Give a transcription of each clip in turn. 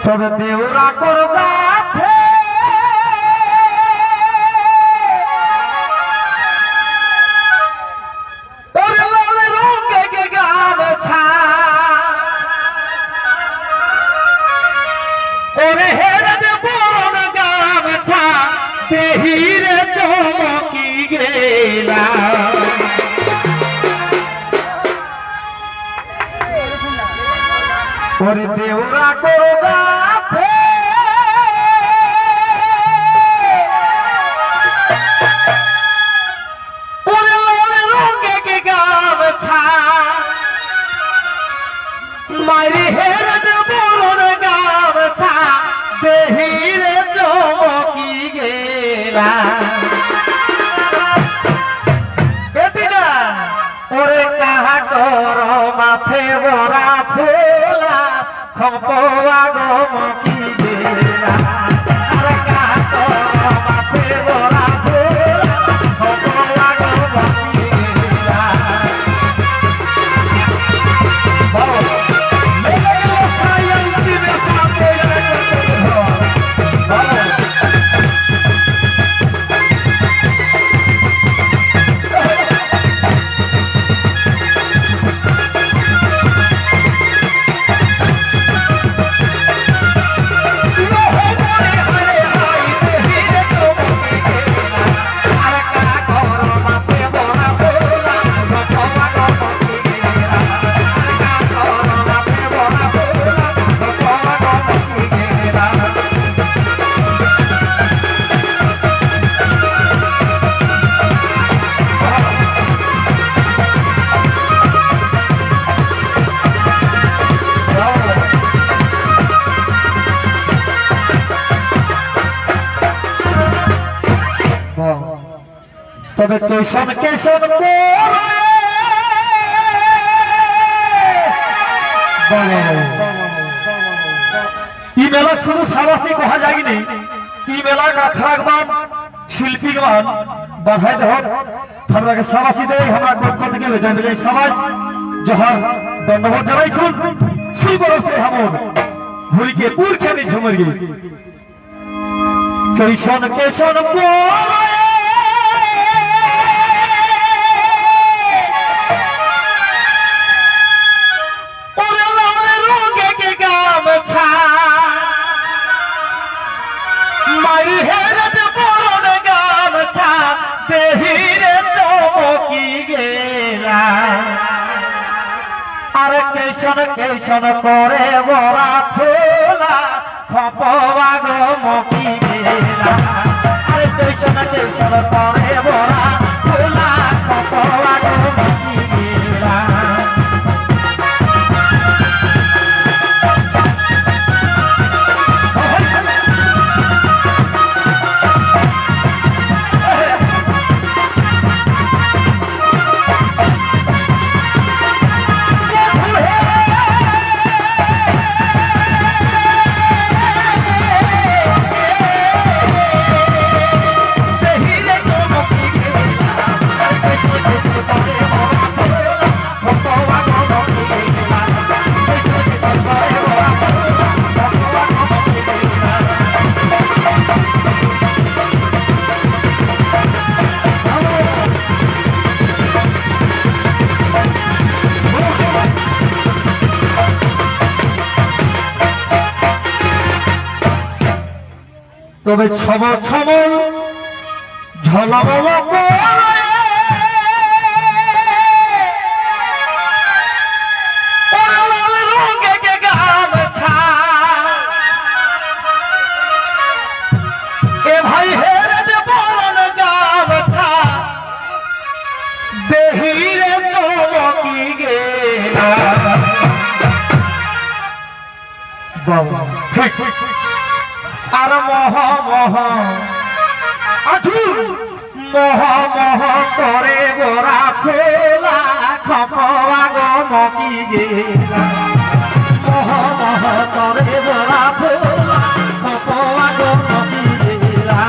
তবে দেউরা করবা হিরে চমকি গেলা ওরে দেউরা করবা ওরে লাল রঙে গে গামছা মারি হেরে বড় গামছা দেহিরে চমকি গেলা ওরে কাহা কর মাথে বড়া ফোলা খপা গমকি গেলা আরে কাহা কর মাথে বড়া ফোলা খপা গমকি গেলা তবে কেশন কেশন ই মেলা শুধু সাবাসী কহা যায়নি ই মেলা আখড়া গান শিল্পী গান বাধাই দেহ আমরা সাবাসী দেয় আমরা পক্ষ থেকে জানবে সবাই জহার ধন্যবাদ জানাই খুন শুরু করো সে হামর ঘুরিকে পুর খেলে ঝুমর গিয়ে কেশন কেশন মারি হেরে বড় গামছা দেহিরে চমকি গেলা আর কেশন কেশন করে বড়া ফোলা খপা গমকি গেলা আরে কেশন কেশন করে বড়া ফোলা খপা গমকি গেলা তবে ছব ছব ঝলব গামছা এ ভাই হেরে বড় গামছা দেহিরে চমকি গেলা বাবা ঠিক আর মহ মহ আজুর মহ মহ করে গোরা ফোলা খপা গমকি গেলা মহ মহ করে গোরা ফোলা খপা গমকি গেলা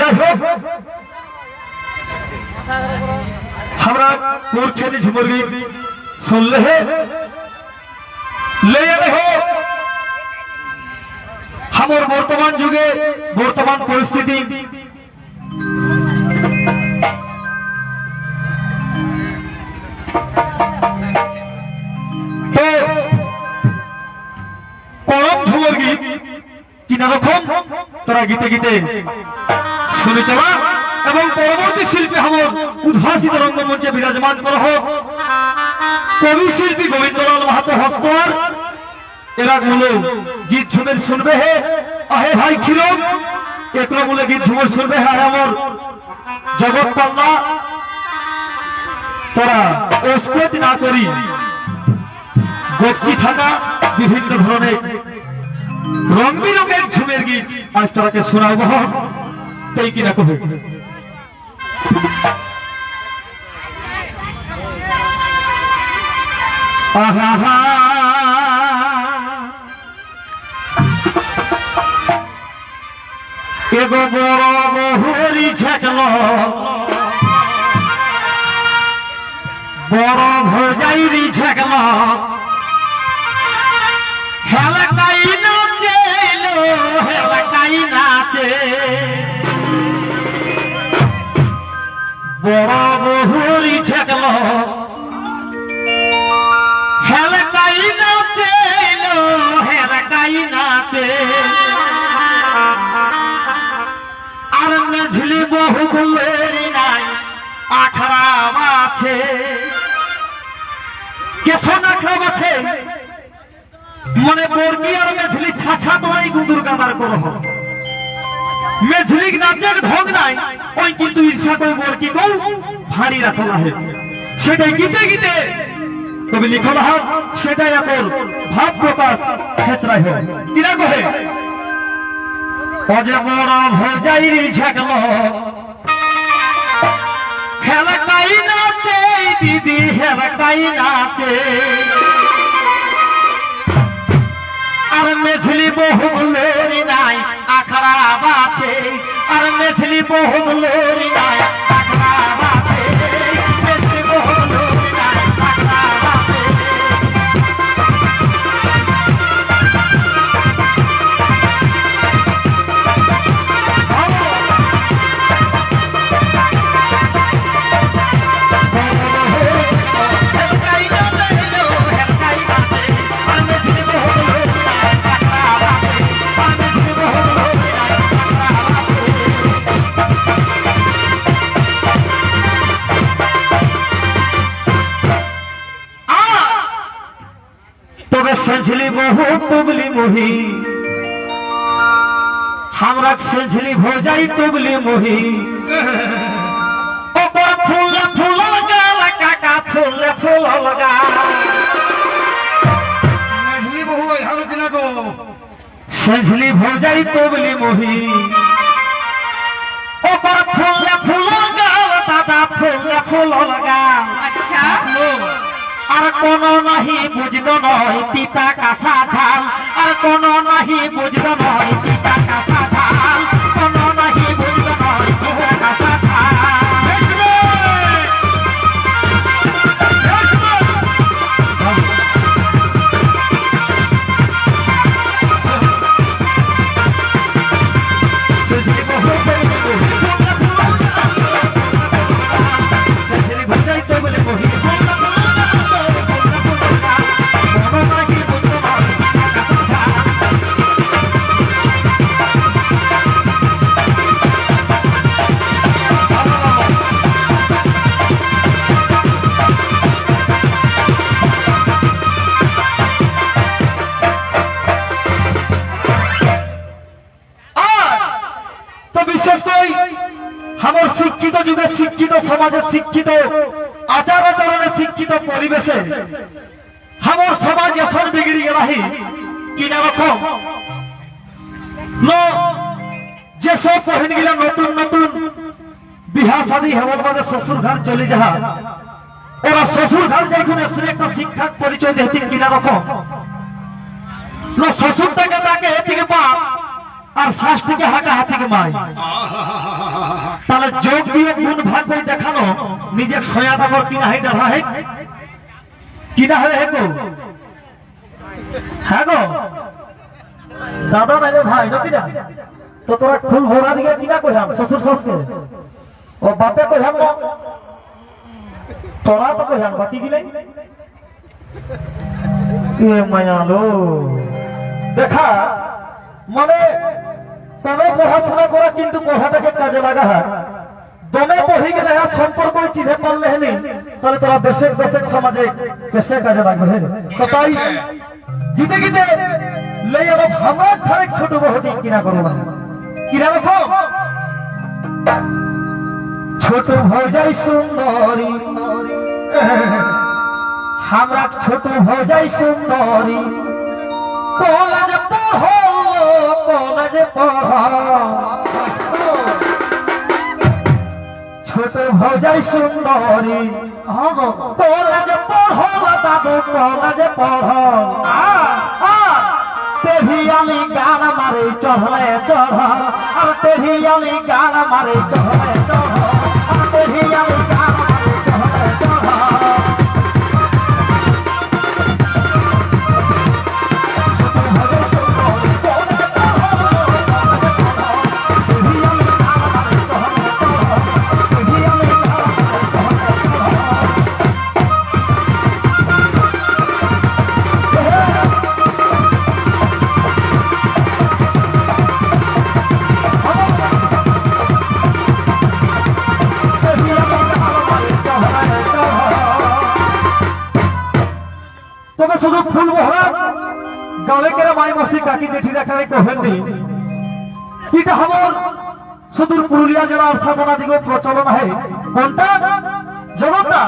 যাই হোক हमरा मूर्खेली झुमरगी सुन ले रहे हमर वर्तमान जुगे वर्तमान परिस्थिति तो करम झुमरगी किना रकम तोरा गीते गीते শুনে চলা এবং পরবর্তী শিল্পী আমার উদ্ভাসিত রঙ্গমঞ্চে বিরাজমান করা হোক কবি শিল্পী গোবিন্দলাল মাহাতো হস্তর এরা গুলো গীত ঝুমের শুনবে হে আহে ভাই খিরম একরা বলে গীত ঝুমের শুনবে হে আমার জগৎ পাল্লা তোরা ওস্কোত না করি গচ্ছি থাকা বিভিন্ন ধরনের রং বিরঙের ঝুমের গীত আজ তারাকে শোনাবো তাই কিনা কবে আহা এগো বড় বহুরি ছেকল বড় ভজাইরি ছেকল হেলাকাই নাচে হেলাকাই নাচে বড় বহুরি ছেকল হেলাকাই নাচে হেলাকাই নাচে আর মেঝলি বহু গুলেরি নাই আখড়া আছে কেশন আখড়া আছে মনে বর্গি আর মেঝলি ছাছা তোরাই গুন্দুর গাদার করহ মেঝলিক নাচের ঢং নাই ওই কিন্তু ঈর্ষা করে বর্গি গৌ ভারী রাখা হে সেটাই গীতে গীতে কবি লিখল হাত সেটাই এখন ভাব প্রকাশ খেচরাই হয় কিনা কহে অজে বড় ভজাইরি ঝাকল হেলাকাই নাচে দিদি হেলাকাই নাচে আর মেঝলি বহু লোরি নাই আখড়া বাছে আর মেঝলি বহু লোরি নাই আখড়া বাছে মেঝলি বহু লোরি নাই আখড়া বাছে सेंझली बहु तुबली मोही हमरा सेंझली हो जाई तुबली मोही ओकर फूल फूल लगा काका फूल फूल लगा सेंझली बहु हम दिना को सेंझली हो जाई तुबली मोही ओकर फूल फूल लगा दादा फूल फूल लगा अच्छा আর কোন নাহি বুঝতো নয় পিতা কাঁচা ঝাল আর কোন নাহি বুঝতো নয় পিতা কাঁচা ঝাল কোন নাহি বুঝতো নয় পিতা কাঁচা শিক্ষিত যুগে শিক্ষিত সমাজে শিক্ষিত আচার আচরণে শিক্ষিত পরিবেশে আমার সমাজ এখন বিগড়ি গেলাহি কিনা রকম যেসব পহিন গিলা নতুন নতুন বিহা শাদী হবার বাদে শ্বশুর ঘর চলে যাহা ওরা শ্বশুর ঘর যাইখন একটা শিক্ষার পরিচয় দেহতি কিনা রকম শ্বশুরটাকে তাকে এদিকে বাপ আর ষষ্ঠীকে হাঁটাহাতিকে মাই। তাহলে যোগ বিয়োগ গুণ ভাগ করে দেখানো নিজের সয়াদাবর কিনা হয় ডালা হয় কিনা হয় হে গো হ্যাঁ গো দাদা নাইলে ভাই নাকি না তো তোরা ফুল ভরা দিকে কিনা কইলাম শ্বশুর শাশুকে ও বাপে কইলাম না তোরা তো কইলাম বাকি দিলে এ মায়ালো দেখা মানে কোনো পড়াশোনা করা কিন্তু পড়াটাকে কাজে লাগা হয় দমে পড়ে গেলে সম্পর্ক চিনে পারলে হেনি তাহলে তোরা দেশের দেশের সমাজে দেশের কাজে লাগবে তো তাই গীতে গীতে লই আলো আমরা ঘরে ছোট বহতি কিনা করবো না কিনা রাখো ছোট ভজাই সুন্দরী আমরা ছোট ভজাই সুন্দরী কলেজে পড়ো কলেজে পড়ো ছোট ভজাই সুন্দরী কলেজে পড়ো দাদু কলেজে পড়ো টেভিয়ালি গান মারে চढ़ले चढ़ আর টেভিয়ালি গান মারে চढ़ले चढ़ আর টেভিয়ালি গান মারে চढ़ले चढ़ তবে শুধু ফুল বহরা গাঁৱে কেরা মাই মাসি কাকি জেঠি দেখারে কহেননি এটা খবর সুদূর পুরুলিয়া জেলার সাধনা দিকে প্রচলন হয় কোনটা জগৎটা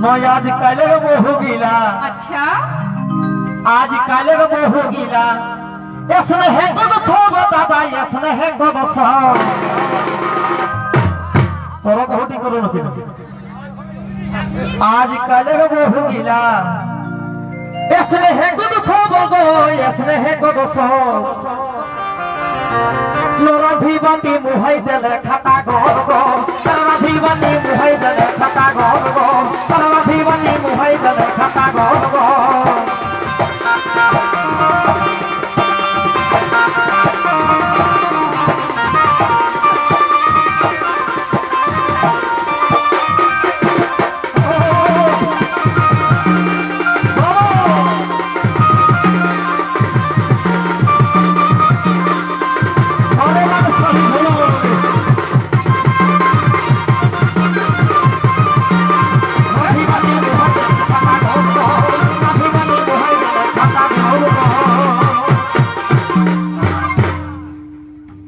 নয় আজ কালের বহু গিলা अच्छा आज कालेर बहु गीला यसने है कद सब दादा यसने है कद सब तोरा बहुटी करो न किनो आज कालेर बहु गीला यसने है कद सब गो यसने है कद सब लोरा भीबाती मुहाई देले खाता गोर गो सारा भीबाती मुहाई देले खाता गोर गो सारा भीबाती मुहाई देले खाता गोर गो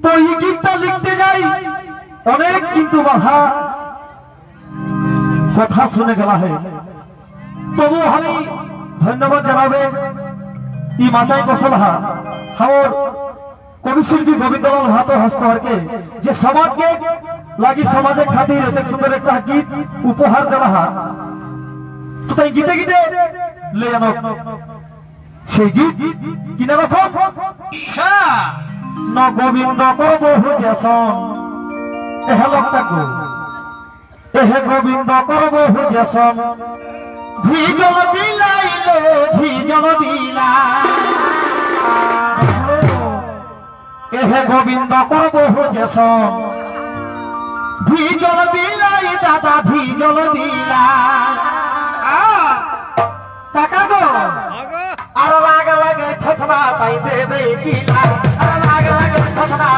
তো এই গীতটা লিখতে যাই অনেক কিন্তু বাধা কথা শুনে গেলা হয় তবু আমি ধন্যবাদ জানাবে ই মাচাই কসলহা হাওর কবি শিল্পী গোবিন্দলাল ভাতো হস্তকে যে সমাজকে লাগি সমাজের খাতির এত সুন্দর একটা গীত উপহার দেওয়া তো তাই গীতে গীতে লে আনো সেই গীত কিনা রাখো ন গোবিন্দ করবহু যেসন এহে লোকটাকু এহে গোবিন্দ করবহু যেসন ভিজল বিলাইল ভিজল বিলা এহে গোবিন্দ করবহু যেসন ভিজল বিলাই দাদা ভিজল বিলা টাকা গো আর লাগে লাগে ঠকনা পাই দেবে কিলা আর লাগে লাগে ঠকনা